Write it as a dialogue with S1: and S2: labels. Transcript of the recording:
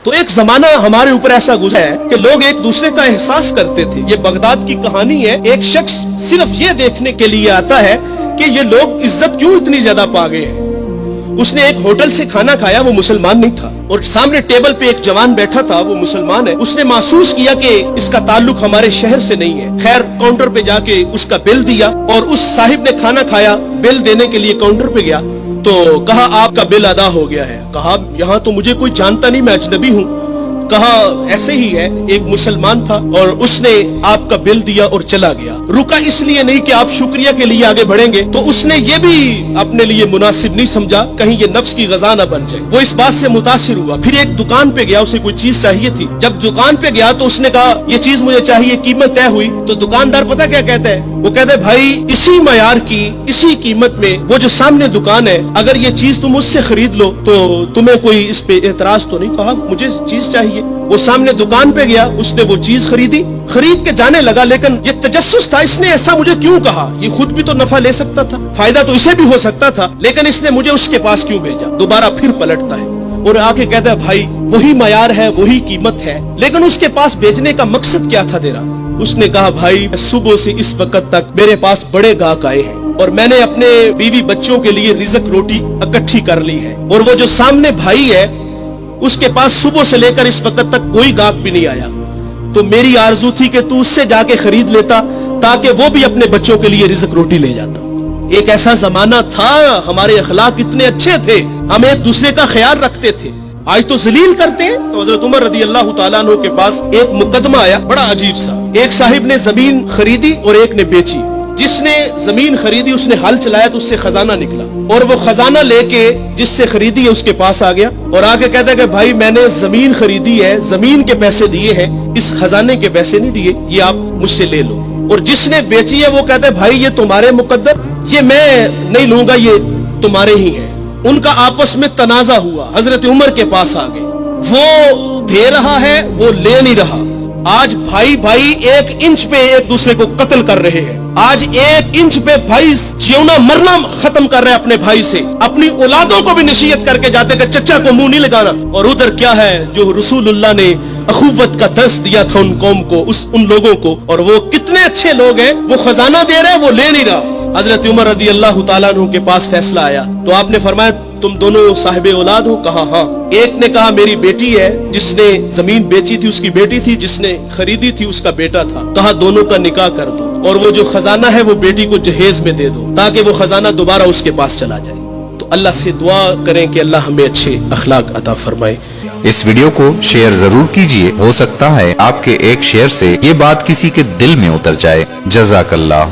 S1: تو एक जमाना हमारे ऊपर ऐसा गुजरा है कि लोग एक दूसरे का एहसास करते थे। ये बगदाद की कहानी है। एक शख्स सिर्फ ये देखने के लिए आता है कि ये लोग इज्जत क्यों इतनी ज्यादा पा गए हैं। उसने एक होटल से खाना खाया, वो मुसलमान नहीं था, और सामने टेबल पे एक जवान बैठा था, वो मुसलमान है। उसने महसूस किया कि इसका ताल्लुक हमारे शहर से नहीं है। खैर काउंटर पे जाके उसका बिल दिया, और उस साहिब ने खाना खाया, बिल देने के लिए काउंटर पे गया तो कहा आपका बिल अदा हो गया है। कहा यहाँ तो मुझे कोई जानता नहीं, मैं अजनबी हूँ। कहा ऐसे ही है, एक मुसलमान था और उसने आपका बिल दिया और चला गया। रुका इसलिए नहीं कि आप शुक्रिया के लिए आगे बढ़ेंगे, तो उसने ये भी अपने लिए मुनासिब नहीं समझा कहीं ये नफ्स की गजा न बन जाए। वो इस बात से मुतासिर हुआ। फिर एक दुकान पे गया, उसे कोई चीज चाहिए थी। जब दुकान पे गया तो उसने कहा ये चीज मुझे चाहिए, कीमत तय हुई। तो दुकानदार पता क्या कहता है, वो कहता है भाई इसी मयार की इसी कीमत में वो जो सामने दुकान है, अगर ये चीज तुम उससे खरीद लो तो तुम्हें कोई इस पे एतराज तो नहीं। कहा मुझे चीज चाहिए। वो सामने दुकान पे गया, उसने वो चीज खरीदी, खरीद के जाने लगा। लेकिन ये तजस्सुस था, इसने ऐसा मुझे क्यों कहा, ये खुद भी तो नफा ले सकता था, फायदा तो इसे भी हो सकता था, लेकिन इसने मुझे उसके पास क्यों भेजा। दोबारा फिर पलटता है और आके कहता है भाई वही मयार है, वही कीमत है, लेकिन उसके पास भेजने का मकसद क्या था तेरा। उसने कहा भाई सुबह से इस वक्त तक मेरे पास बड़े गाहक आए हैं और मैंने अपने बीवी बच्चों के लिए रिज़्क रोटी इकट्ठी कर ली है, और वो जो सामने भाई है उसके पास सुबह से लेकर इस वक्त तक कोई गाहक भी नहीं आया। तो मेरी आरजू थी कि तू उससे जाके खरीद लेता ताकि वो भी अपने बच्चों के लिए रिज़्क रोटी ले जाता। एक ऐसा जमाना था, हमारे अखलाक इतने अच्छे थे, हम एक दूसरे का ख्याल रखते थे। आज तो जलील करते हैं। तो हजरत उमर रदी अल्लाह तआला अन्हु के पास एक मुकदमा आया, बड़ा अजीब सा। एक साहिब ने जमीन खरीदी और एक ने बेची। जिसने जमीन खरीदी उसने हल चलाया तो उससे खजाना निकला, और वो खजाना लेके जिससे खरीदी है उसके पास आ गया और आके कहता है कि भाई मैंने जमीन खरीदी है, जमीन के पैसे दिए हैं, इस खजाने के पैसे नहीं दिए, ये आप मुझसे ले लो। और जिसने बेची है वो कहता है भाई ये तुम्हारे मुकद्दर, ये मैं नहीं लूंगा, ये तुम्हारे ही है। उनका आपस में तनाजा हुआ, हजरत उमर के पास आ गए। वो दे रहा है, वो ले नहीं रहा। आज भाई भाई 1 इंच पे एक दूसरे को कत्ल कर रहे हैं। आज 1 इंच पे भाई जीना मरना खत्म कर रहे हैं अपने भाई से। अपनी औलादों को भी नसीहत करके जाते कि चचा को मुंह नहीं लगाना। और उधर क्या है जो रसूलुल्लाह ने अखुवत का दर्स दिया था उन कौम को, उन लोगों को, और वो कितने अच्छे लोग हैं। वो खजाना दे रहे, वो ले नहीं रहा। हजरत उमर रदी अल्लाह तआला अन्हु के पास फैसला आया तो आपने फरमाया तुम दोनों साहिबे औलाद हो। कहा हाँ। एक ने कहा मेरी बेटी है, जिसने जमीन बेची थी उसकी बेटी थी, जिसने खरीदी थी उसका बेटा था। कहा दोनों का निकाह कर दो, और वो जो खजाना है वो बेटी को जहेज में दे दो ताकि वो खजाना दोबारा उसके पास चला जाए। तो अल्लाह से दुआ करें कि अल्लाह हमें अच्छे अखलाक अता फरमाए।
S2: इस वीडियो को शेयर जरूर कीजिए, हो सकता है आपके एक शेयर से ये बात किसी के दिल में उतर जाए। जज़ाकल्लाह।